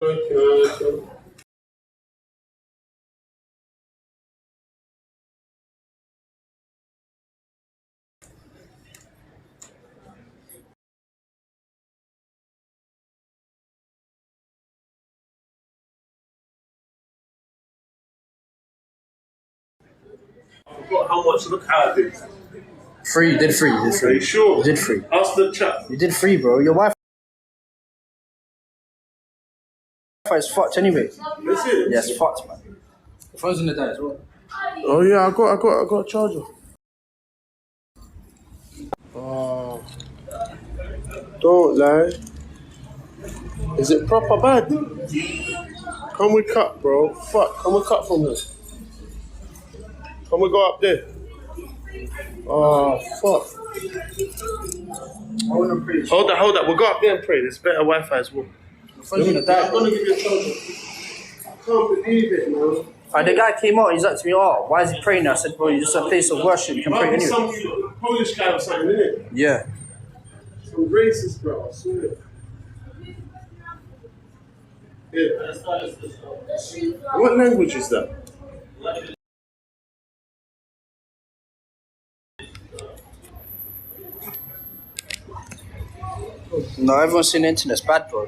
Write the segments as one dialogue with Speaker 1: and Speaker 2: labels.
Speaker 1: Okay. How much? Look how I did.
Speaker 2: Free, you did free. You did free.
Speaker 1: Are you sure?
Speaker 2: You did free.
Speaker 1: Ask the chat.
Speaker 2: You did free, bro. Your Wi-Fi is fucked anyway.
Speaker 1: Is it?
Speaker 2: Yes, fucked, man. The phone's gonna die as well.
Speaker 1: Oh yeah, I got a charger. Oh, don't lie. Is it proper bad? Can we cut, bro? Fuck, can we cut from here? Can we go up there? Oh, fuck. Hold that. We'll go up there and pray. There's better Wi-Fi as well.
Speaker 2: The phone's gonna die.
Speaker 1: I'm gonna give you a charger. I can't believe it, man.
Speaker 2: The guy came out, he's like to me, oh, why is he praying? I said, bro, you're just a place of worship, you can pray anyway.
Speaker 1: Some Polish guy or something, innit?
Speaker 2: Yeah.
Speaker 1: Some racist, bro, I swear. Yeah. What language is that?
Speaker 2: No, everyone's saying the internet's bad, bro.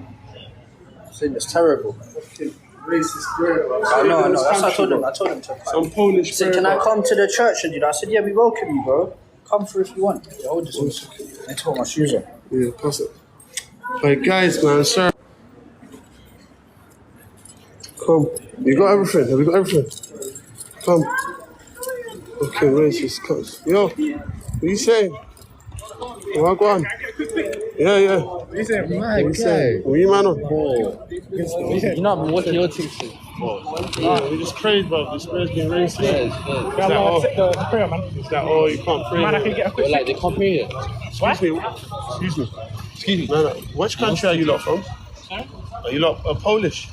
Speaker 2: Saying it's terrible.
Speaker 1: Racist prayer, bro.
Speaker 2: I know. That's what I told him. I told him to.
Speaker 1: Some Polish
Speaker 2: He said, can I come to the church and do that? I said, yeah, we welcome you, bro. Come through if you want. Yeah, hold this one. I took my shoes on.
Speaker 1: Yeah, pass it. Hey, guys, man, sir. Come. You got everything? Have you got everything? Come. Okay, racist cuts. Yo, what are you saying? Well, go on. Yeah.
Speaker 3: What you saying?
Speaker 1: What are you saying? What are you, man, on?
Speaker 3: You know, I've been watching your things.
Speaker 1: We just prayed, bro. This prayer's been racist.
Speaker 3: Yeah, man, accept the prayer, man.
Speaker 1: Is that all? You can't pray?
Speaker 3: Man, I can get a quick
Speaker 4: Like they can't pay it.
Speaker 1: Excuse me. No. Which country are you lot from?
Speaker 3: Sorry?
Speaker 1: Are you lot Polish?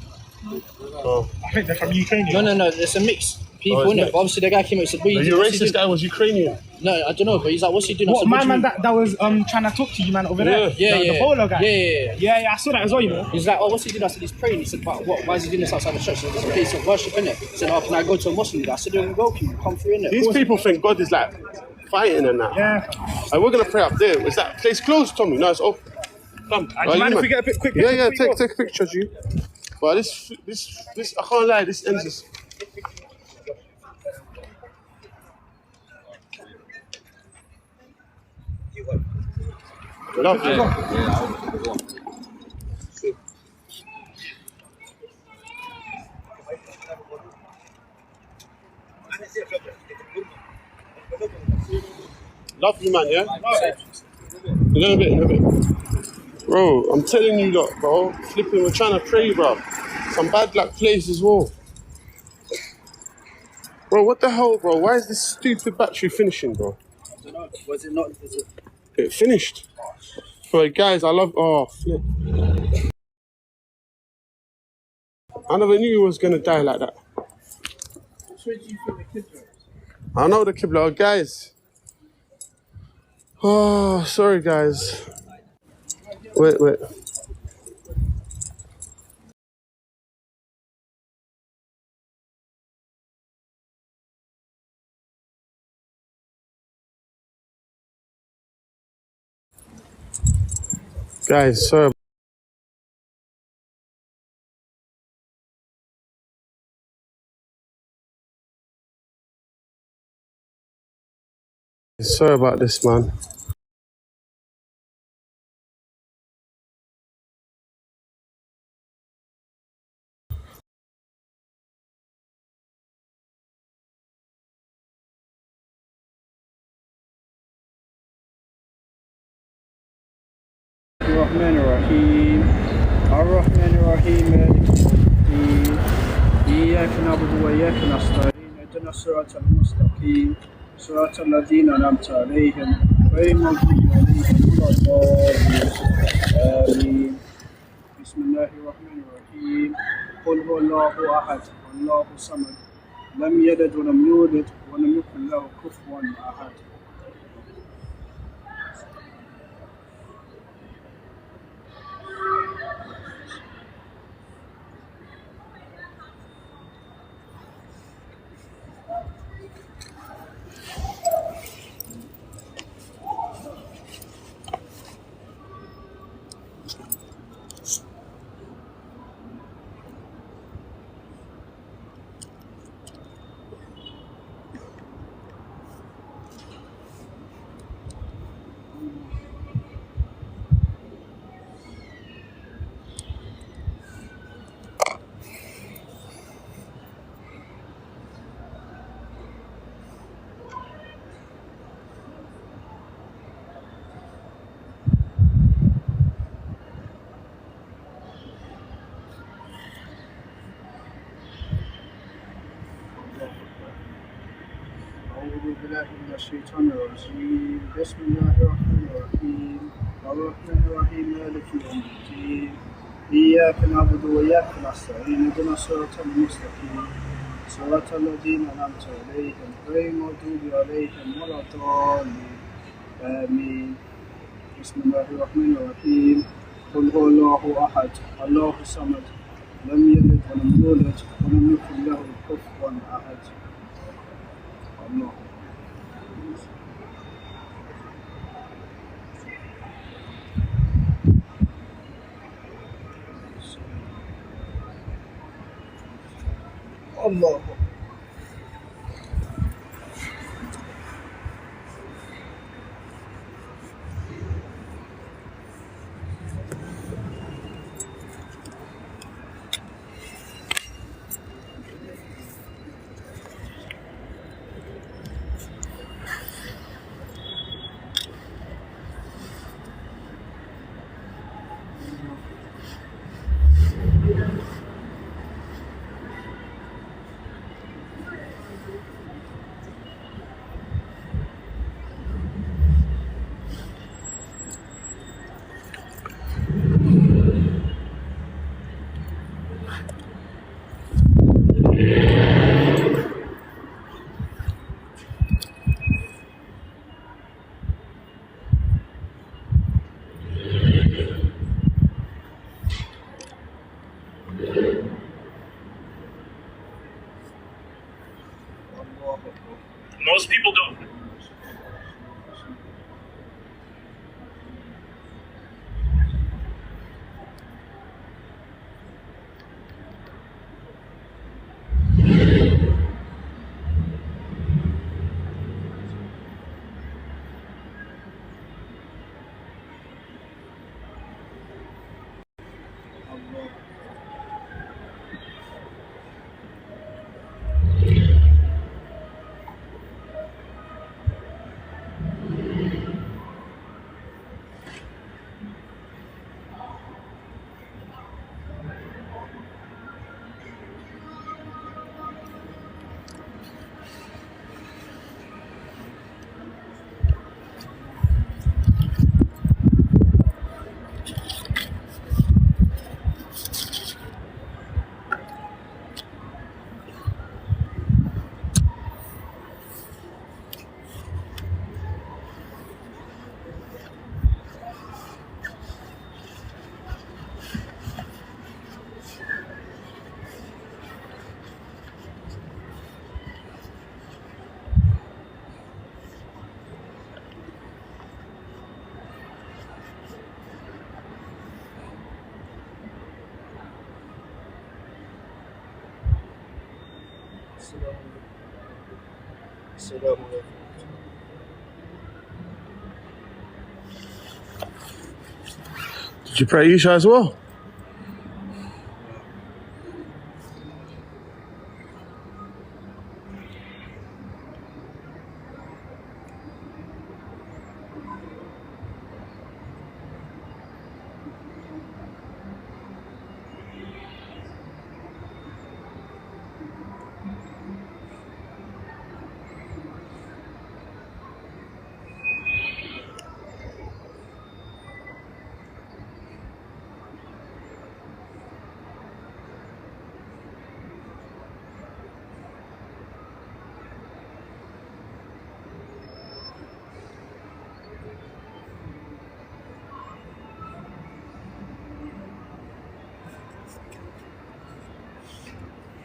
Speaker 1: Oh.
Speaker 3: I think they're from Ukraine.
Speaker 2: No, it's a mix. People,
Speaker 1: it's
Speaker 2: innit?
Speaker 1: mixed.
Speaker 2: But obviously, the guy came out and said, what are you
Speaker 1: The
Speaker 2: doing? What's he
Speaker 1: racist
Speaker 2: doing?
Speaker 1: guy was Ukrainian.
Speaker 2: No, I don't know, but he's like, what's he doing? I
Speaker 3: What,
Speaker 2: said,
Speaker 3: my
Speaker 2: do you
Speaker 3: man
Speaker 2: mean?
Speaker 3: that was trying to talk to you, man, over there?
Speaker 2: Yeah.
Speaker 3: The polo guy?
Speaker 2: Yeah.
Speaker 3: I saw that as well, you know.
Speaker 2: He's like, oh, what's he doing? I said, he's praying. He said, but what? Why is he doing this outside the church? He said, it's a place of worship, innit? He said, oh, can I go to a Muslim? I said, you're welcome. Come through, innit?
Speaker 1: These people think God is like fighting and that.
Speaker 3: Yeah.
Speaker 1: And we're gonna pray up there. Is that place closed, Tommy? No, it's open. Come.
Speaker 3: Do you mind if we get a bit quick?
Speaker 1: Yeah. Take a picture, G. But this, I can't lie. This ends us. Lovely. Lovely, man, yeah? In a bit. Bro, I'm telling you lot, bro. Flipping, we're trying to pray, bro. Some bad luck plays as well. Bro, what the hell, bro? Why is this stupid battery finishing, bro?
Speaker 2: I don't know. Was it not? Is it?
Speaker 1: It finished. Bro, guys, I love... Oh, flip. I never knew he was going to die like that.
Speaker 2: Which way do you think the kids are?
Speaker 1: I know the Qibla. Guys. Oh, sorry, guys. Wait. Guys, sorry. Sorry about this, man.
Speaker 2: الرحمن الرحيم الرحمن الرحيم مالك يوم الدين إياك نعبد وإياك نستعين اهدنا الصراط المستقيم صراط الذين أنعمت عليهم غير المغضوب عليهم ولا الضالين آمين بسم الله الرحمن الرحيم قل هو الله أحد الله الصمد لم يلد ولم يولد ولم يكن له كفوا أحد. بالله من الشيطان الرجيم بسم الله الرحمن الرحيم الرحمن الرحيم مالك يوم الدين إياك نعبد وإياك نستعين اهدنا الصراط المستقيم صراط الذين أنعمت عليهم غير المغضوب عليهم ولا الضالين آمين بسم الله الرحمن الرحيم قل هو الله أحد الله الصمد لم يلد ولم يولد ولم يكن له كفوا أحد الله الله
Speaker 3: Most people don't.
Speaker 2: السلام عليكم.
Speaker 1: Did you pray Isha as well?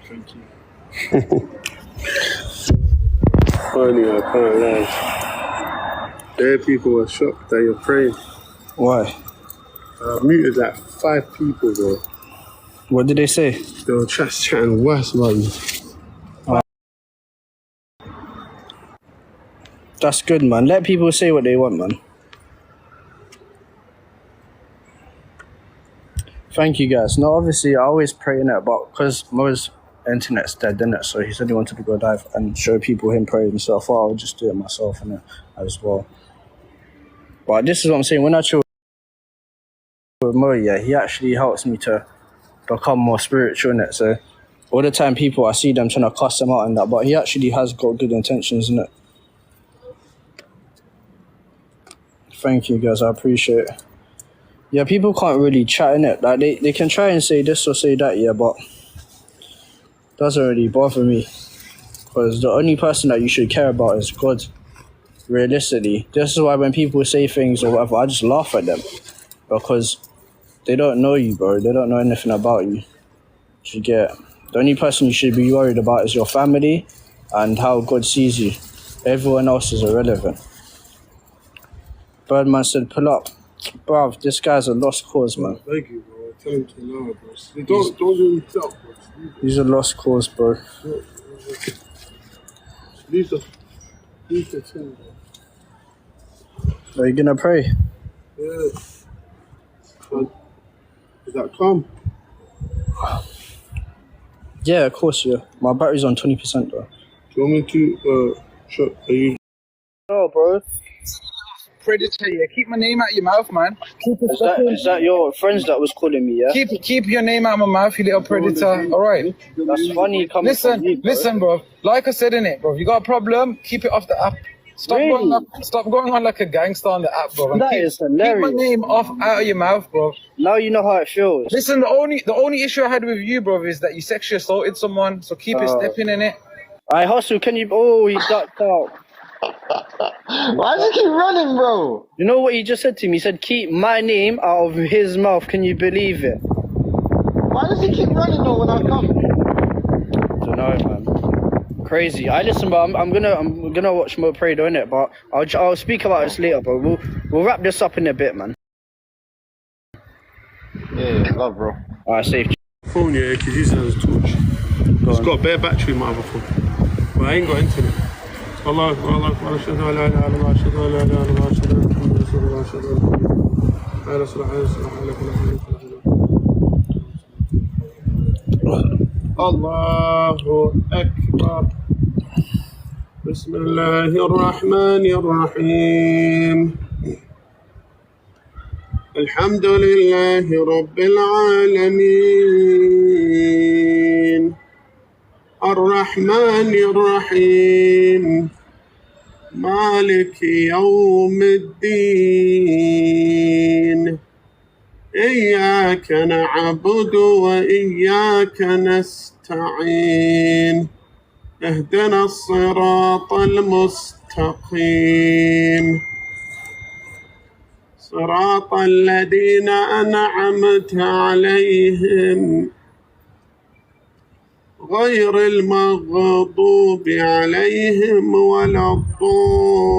Speaker 2: Thank you.
Speaker 1: Funny, I can't lie. There people were shocked that you're praying.
Speaker 2: Why?
Speaker 1: I muted like 5 people, bro.
Speaker 2: What did they say?
Speaker 1: They were just chatting worse about you.
Speaker 2: That's good, man. Let people say what they want, man. Thank you, guys. No, obviously, I always pray in it, but because Mo's internet's dead, innit? So he said he wanted to go live and show people him praying, so I thought I would just do it myself innit, as well. But this is what I'm saying. When I chill with Mo, yeah, he actually helps me to become more spiritual, innit? So all the time, people, I see them trying to cuss him out and that, but he actually has got good intentions, innit? Thank you, guys. I appreciate it. Yeah, people can't really chat in it. Like they can try and say this or say that, yeah, but it doesn't really bother me because the only person that you should care about is God. Realistically, this is why when people say things or whatever, I just laugh at them because they don't know you, bro. They don't know anything about you. You get the only person you should be worried about is your family and how God sees you. Everyone else is irrelevant. Birdman said, "Pull up, bruv. This guy's a lost cause, man.
Speaker 1: Thank you, bro. Tell him to know, bro. Don't do himself, bro.
Speaker 2: He's a lost cause, bro."
Speaker 1: Leave the thing, bro.
Speaker 2: Are you gonna pray?
Speaker 1: Yeah. Is that calm?
Speaker 2: Yeah, of course, yeah. My battery's on 20% though.
Speaker 1: Do you want me to are you?
Speaker 2: No, bro.
Speaker 4: Predator, yeah. Keep my name out of your mouth, man.
Speaker 2: Is that your friends that was calling me, yeah?
Speaker 4: Keep your name out of my mouth, you little predator. All right.
Speaker 2: That's funny coming from you, bro.
Speaker 4: Listen, bro. Like I said in it, bro. If you got a problem, keep it off the app. Stop going on like a gangster on the app, bro.
Speaker 2: That is hilarious.
Speaker 4: Keep my name out of your mouth, bro.
Speaker 2: Now you know how it feels.
Speaker 4: Listen, the only issue I had with you, bro, is that you sexually assaulted someone. So keep it stepping in it.
Speaker 2: I hustle. Can you? Oh, he ducked out.
Speaker 5: Why does he keep running, bro?
Speaker 2: You know what he just said to me? He said, "Keep my name out of his mouth." Can you believe it?
Speaker 5: Why does he keep running though when I come?
Speaker 2: Don't know, man. Crazy. I listen, but I'm gonna watch more Pray, don't it? But I'll speak about this later, but we'll wrap this up in a bit, man.
Speaker 5: Yeah, love, bro.
Speaker 2: Alright, safe.
Speaker 1: Phone, yeah, because he's has a torch. It's got a bare battery in my other phone, but I ain't got internet. Allah, ashhadu an la ilaha illallah, ashhadu an la ilaha illallah, ashhadu anna Muhammadan rasulullah, ashhadu anna Allahu Akbar. Bismillahir Rahmanir Rahim. Alhamdulillahi Rabbil Alameen. Ar-Rahmanir Rahim. مالك يوم الدين إياك نعبد وإياك نستعين اهدنا الصراط المستقيم صراط الذين أنعمت عليهم غير المغضوب عليهم ولا الضالين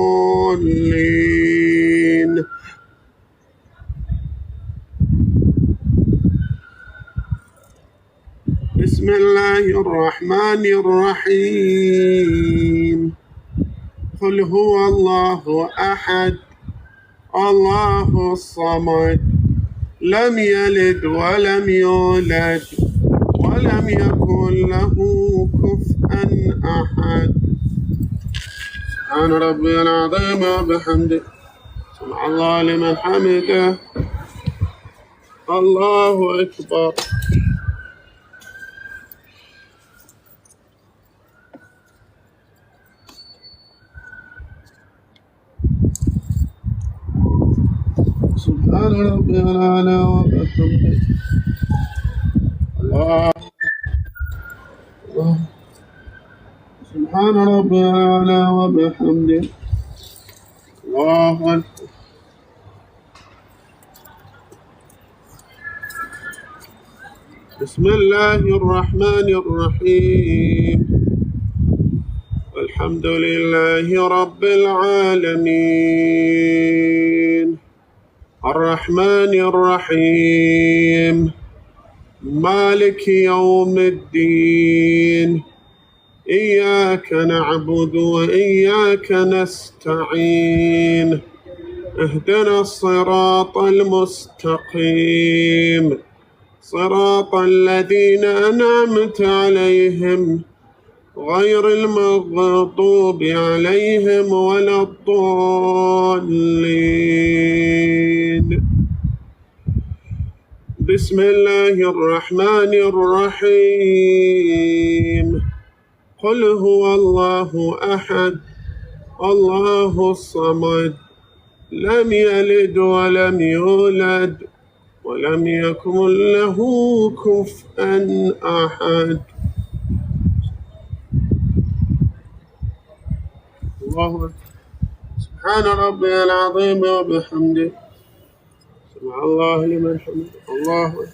Speaker 1: بسم الله الرحمن الرحيم قل هو الله أحد الله الصمد لم يلد ولم يولد ولم يكن له كفوا أحد سبحان ربي العظيم وبحمده سمع الله لمن حمده الله أكبر سبحان ربي الأعلى وبحمده الله سبحان ربي الأعلى وبحمده الله أكبر بسم الله الرحمن الرحيم الحمد لله رب العالمين الرحمن الرحيم مالك يوم الدين إياك نعبد وإياك نستعين اهدنا الصراط المستقيم صراط الذين أنعمت عليهم غير المغضوب عليهم ولا الضالين بسم الله الرحمن الرحيم قل هو الله أحد الله الصمد لم يلد ولم يولد ولم يكن له كفوا أحد. الله أكبر. سبحان ربي العظيم وبحمده سمع الله لمن حمده. الله أكبر.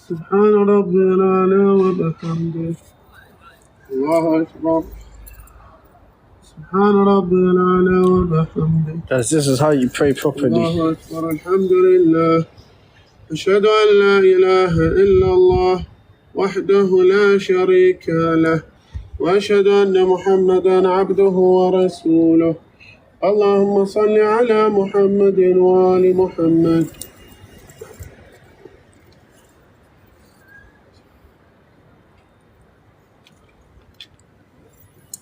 Speaker 1: سبحان ربي الأعلى وبحمده. الله أكبر. سبحان ربي الأعلى وبحمده.
Speaker 2: Guys, this is how you pray properly.
Speaker 1: الله أكبر. الحمد لله. أشهد أن لا إله إلا الله وحده لا شريك له وأشهد أن محمدا عبده ورسوله. اللهم صل على محمد وآل محمد.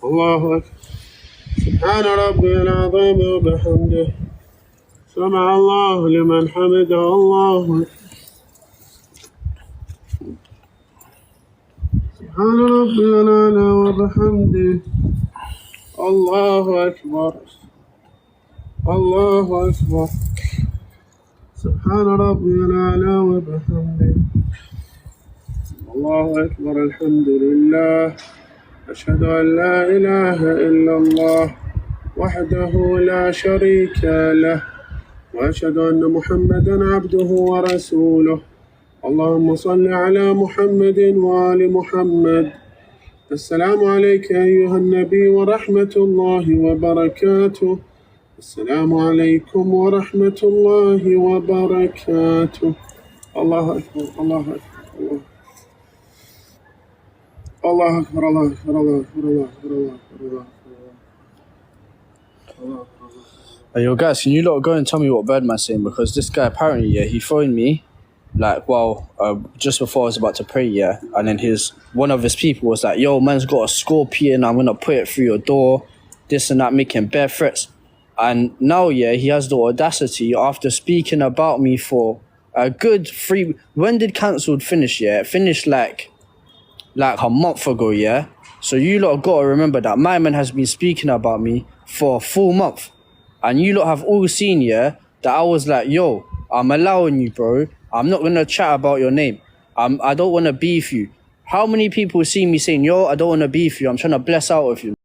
Speaker 1: الله أكبر. سبحان ربي العظيم وبحمده سمع الله لمن حمده. الله أكبر. سبحان ربي الأعلى وبحمده. الله أكبر. الله أكبر. سبحان ربي الأعلى وبحمده. الله أكبر. الحمد لله. أشهد أن لا إله إلا الله وحده لا شريك له وأشهد أن محمدا عبده ورسوله. اللهم صل على محمد وآل محمد. السلام عليك أيها النبي ورحمة الله وبركاته. السلام عليكم ورحمة الله وبركاته. الله أكبر. الله أكبر. الله أكبر. الله أكبر. الله أكبر. الله أكبر. الله أكبر. الله أكبر.
Speaker 2: Hey, yo, guys, can you lot go and tell me what Birdman's saying? Because this guy apparently, yeah, he phoned me, like, just before I was about to pray, yeah, and then one of his people was like, yo, man's got a scorpion, I'm gonna put it through your door, this and that, making bare threats. And now, yeah, he has the audacity, after speaking about me for a good when did Cancelled finish, yeah? It finished like a month ago, yeah? So you lot gotta remember that my man has been speaking about me for a full month. And you lot have all seen, yeah, that I was like, yo, I'm allowing you, bro. I'm not gonna chat about your name. I don't wanna beef you. How many people see me saying, yo, I don't wanna beef you, I'm trying to bless out with you.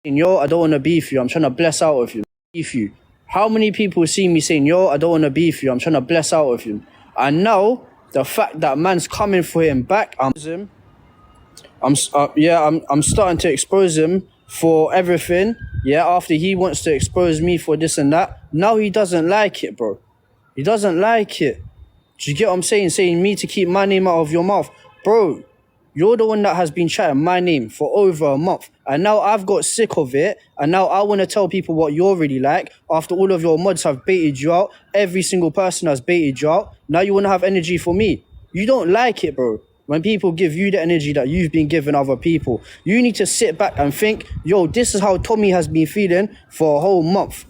Speaker 2: Yo, I don't wanna beef you, I'm trying to bless out with you. Beef you. How many people see me saying, yo, I don't wanna beef you, I'm trying to bless out with you. And now, the fact that man's coming for him back, I'm starting to expose him for everything, yeah, after he wants to expose me for this and that. Now he doesn't like it, bro. He doesn't like it. Do you get what I'm saying? Saying me to keep my name out of your mouth. Bro, you're the one that has been chatting my name for over a month. And now I've got sick of it. And now I want to tell people what you're really like. After all of your mods have baited you out, every single person has baited you out. Now you want to have energy for me. You don't like it, bro. When people give you the energy that you've been giving other people, you need to sit back and think, yo, this is how Tommy has been feeling for a whole month.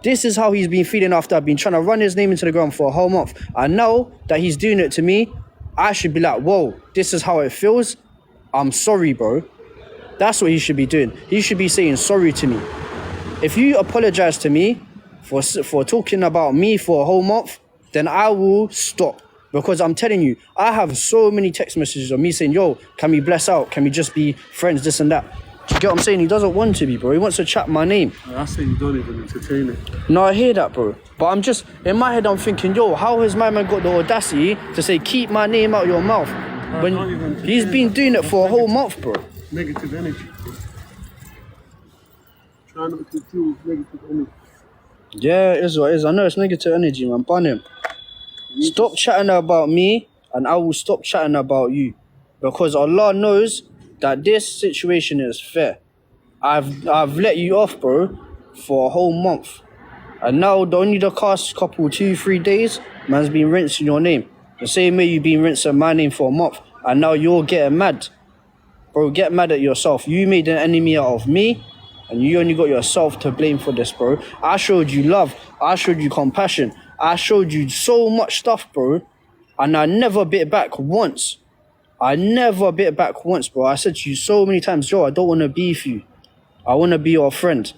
Speaker 2: This is how he's been feeling after I've been trying to run his name into the ground for a whole month. And now that he's doing it to me, I should be like, whoa, this is how it feels. I'm sorry, bro. That's what he should be doing. He should be saying sorry to me. If you apologize to me for talking about me for a whole month, then I will stop. Because I'm telling you, I have so many text messages of me saying, yo, can we bless out? Can we just be friends, this and that? Do you get what I'm saying? He doesn't want to be, bro. He wants to chat my name.
Speaker 1: I say you don't even entertain it.
Speaker 2: No, I hear that, bro. But I'm just, in my head, I'm thinking, yo, how has my man got the audacity to say, keep my name out your mouth? When he's been doing it for a whole month, bro.
Speaker 1: Negative energy. Try not to deal with negative energy.
Speaker 2: Yeah, it is what it is. I know it's negative energy, man. Ban him. Stop chatting about me, and I will stop chatting about you. Because Allah knows that this situation is fair. I've let you off, bro, for a whole month. And now, the past couple, 2-3 days, man's been rinsing your name. The same way you've been rinsing my name for a month. And now you're getting mad. Bro, get mad at yourself. You made an enemy out of me, and you only got yourself to blame for this, bro. I showed you love. I showed you compassion. I showed you so much stuff, bro. And I never bit back once. I never bit back once, bro. I said to you so many times, Joe, I don't want to beef you. I want to be your friend.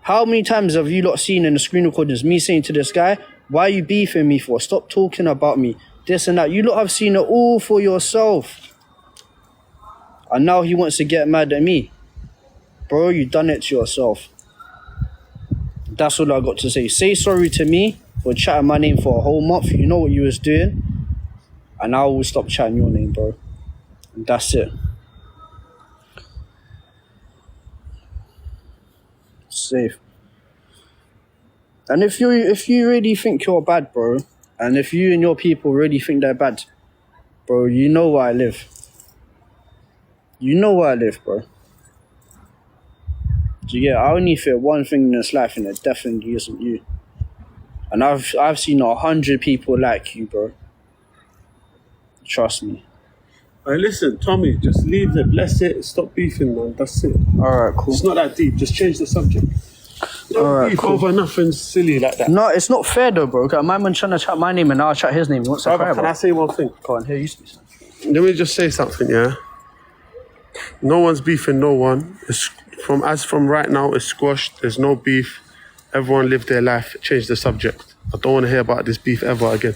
Speaker 2: How many times have you lot seen in the screen recordings me saying to this guy, why are you beefing me for? Stop talking about me. This and that. You lot have seen it all for yourself. And now he wants to get mad at me. Bro, you done it to yourself. That's all I got to say. Say sorry to me for chatting my name for a whole month. You know what you was doing. And I will stop chatting your name, bro. And that's it. Safe. And if you really think you're bad, bro, and if you and your people really think they're bad, bro, you know where I live. You know where I live, bro. Do you get? I only fear one thing in this life, and it definitely isn't you. And I've seen 100 people like you, bro. Trust me.
Speaker 1: Hey, listen, Tommy, just leave it, bless it, stop beefing, man. That's it.
Speaker 2: Alright, cool.
Speaker 1: It's not that deep. Just change the subject. Don't beef over nothing silly like that.
Speaker 2: No, it's not fair though, bro. My man trying to chat my name and I'll chat his name. He wants to cry,
Speaker 1: Can
Speaker 2: bro.
Speaker 1: I say one thing?
Speaker 2: Go on, here you speak.
Speaker 1: Let me just say something, yeah? No one's beefing no one. From right now, it's squashed. There's no beef. Everyone live their life. Change the subject. I don't want to hear about this beef ever again.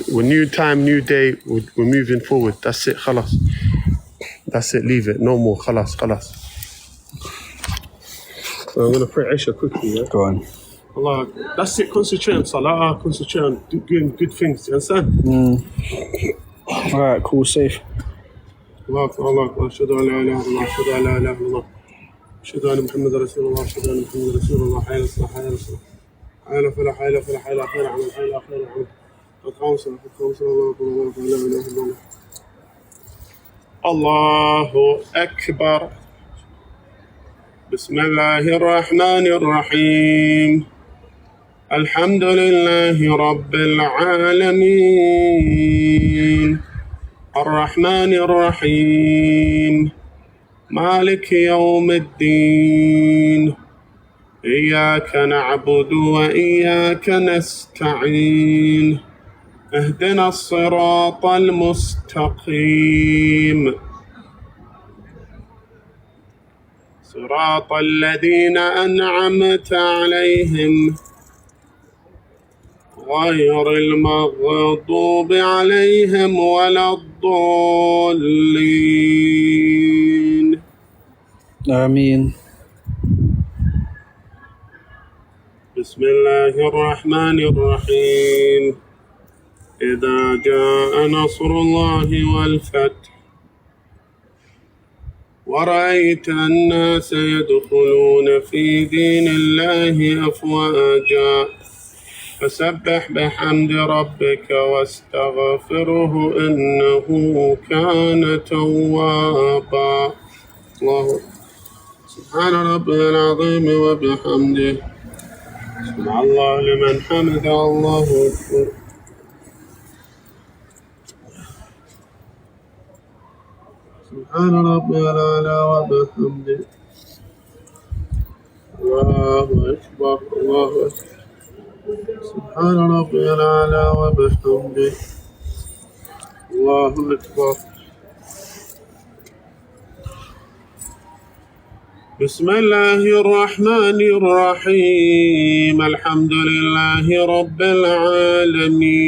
Speaker 1: We're new time, new day. We're moving forward. That's it. Khalas. That's it. Leave it. No more. Khalas. I'm going to pray Isha quickly, yeah?
Speaker 2: Go on.
Speaker 1: Allah. That's it. Concentrate on Salah. Concentrate on doing good things. You understand?
Speaker 2: Alright, cool, safe.
Speaker 1: الله أكبر الله أكبر أشهد أن لا إله إلا الله أشهد أن لا إله إلا الله أشهد أن محمد رسول الله أشهد أن محمد رسول الله حي على الصلاة حي على الصلاة حي على فلا حي على فلا حي على خير عمل حي على خير عمل الخامسة الله أكبر الله أكبر لا إله إلا الله الله أكبر بسم الله الرحمن الرحيم الحمد لله رب العالمين الرحمن الرحيم مالك يوم الدين إياك نعبد وإياك نستعين اهدنا الصراط المستقيم صراط الذين أنعمت عليهم غير المغضوب عليهم ولا الضالين
Speaker 2: آمين.
Speaker 1: بسم الله الرحمن الرحيم إذا جاء نصر الله والفتح ورأيت الناس يدخلون في دين الله أفواجا فسبح بحمد ربك واستغفره إنه كان توابا الله سبحان ربي العظيم وبحمده سمع الله لمن حمد الله أكبر سبحان ربي الأعلى وبحمده الله أكبر الله أكبر سبحان ربي الأعلى وبحمده الله أكبر بسم الله الرحمن الرحيم الحمد لله رب العالمين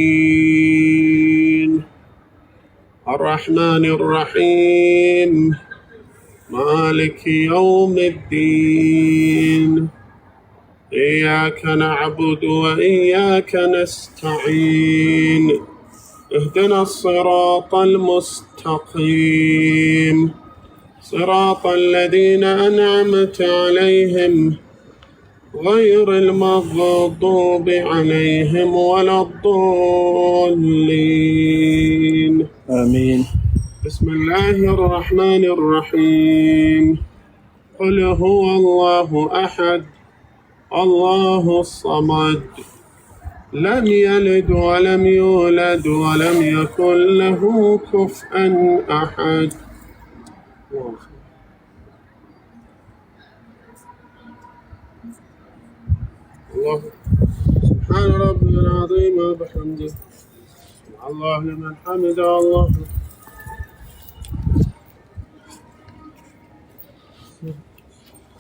Speaker 1: الرحمن الرحيم مالك يوم الدين إياك نعبد وإياك نستعين اهدنا الصراط المستقيم صراط الذين أنعمت عليهم غير المغضوب عليهم ولا الضالين
Speaker 2: آمين.
Speaker 1: بسم الله الرحمن الرحيم قل هو الله أحد الله الصمد لم يلد ولم يولد ولم يكن له كفوا أحد الله سبحان ربي العظيم وبحمده الله لمن حمد الله.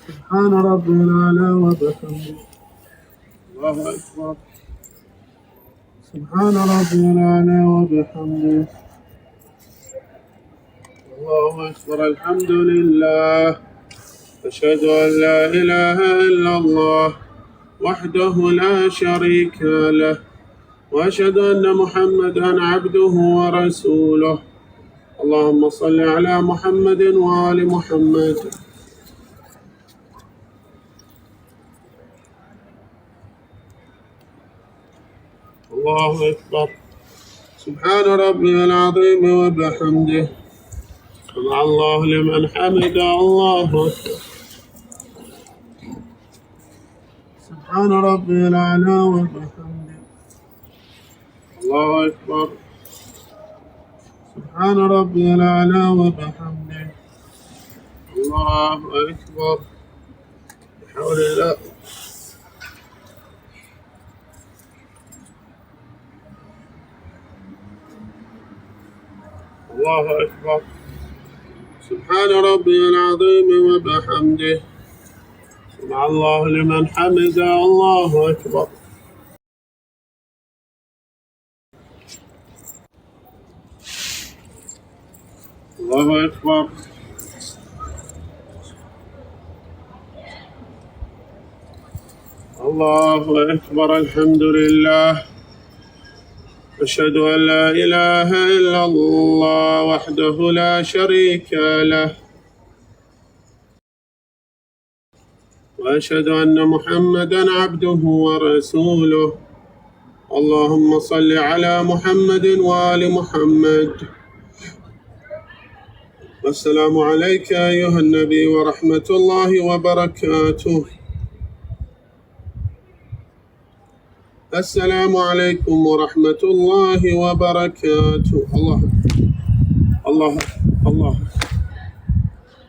Speaker 1: سبحان ربي الأعلى وبحمده. الله أكبر. سبحان ربي الأعلى وبحمده. الله أكبر. الحمد لله. أشهد أن لا إله إلا الله وحده لا شريك له، وأشهد أن محمدا عبده ورسوله. اللهم صل على محمد وآل محمد. الله أكبر. سبحان ربي العظيم وبحمده. سمع الله لمن حمد. الله أكبر. سبحان ربي الأعلى وبحمده. الله أكبر. سبحان ربي الأعلى وبحمده. الله أكبر. بحول الله. الله أكبر. سبحان ربي العظيم وبحمده. سمع الله لمن حمد. الله أكبر. الله أكبر. الله أكبر. الحمد لله. أشهد أن لا إله إلا الله وحده لا شريك له، وأشهد أن محمدا عبده ورسوله. اللهم صل على محمد وآل محمد. السلام عليك أيها النبي ورحمة الله وبركاته. السلام عليكم ورحمة الله وبركاته. الله الله الله.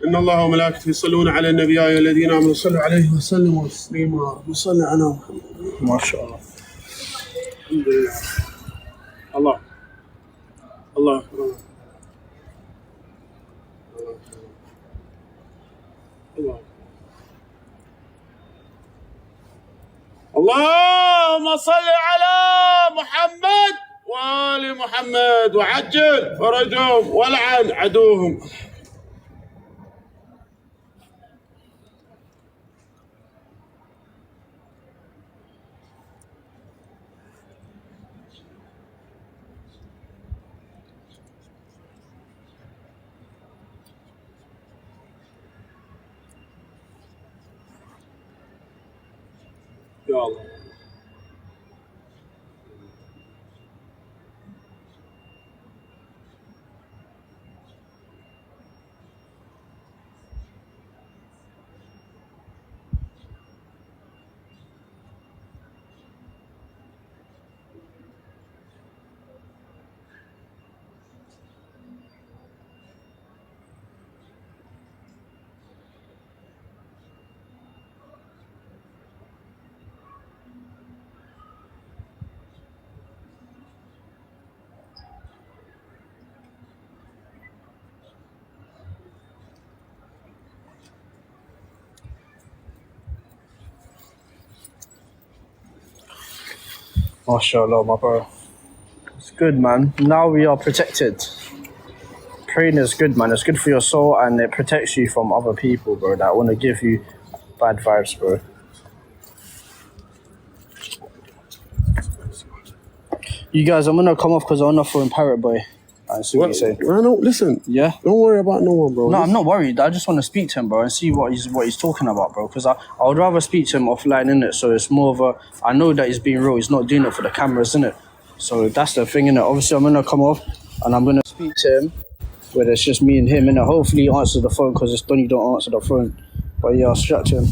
Speaker 1: إن الله وملائكته يصلون على النبي يا أيها الذين آمنوا صلوا عليه وسلموا تسليما. وصل على محمد.
Speaker 2: ما شاء الله.
Speaker 1: الحمد لله. الله الله الله. اللهم صل على محمد وآل محمد وعجل فرجهم والعن عدوهم. يا الله.
Speaker 2: MashaAllah, my bro. It's good, man. Now we are protected. Praying is good, man. It's good for your soul and it protects you from other people, bro, that want to give you bad vibes, bro. You guys, I'm going to come off because I'm on the phone Parrot Boy. And see what you say.
Speaker 1: I don't listen.
Speaker 2: Yeah?
Speaker 1: Don't worry about no one, bro.
Speaker 2: No, I'm not worried. I just want to speak to him, bro, and see what he's talking about, bro. Because I would rather speak to him offline, innit? So it's more of a... I know that he's being real. He's not doing it for the cameras, innit? So that's the thing, innit? Obviously, I'm going to come off and I'm going to speak to him where it's just me and him, innit? Hopefully he answers the phone because it's Donny don't answer the phone. But yeah, I'll strap to him.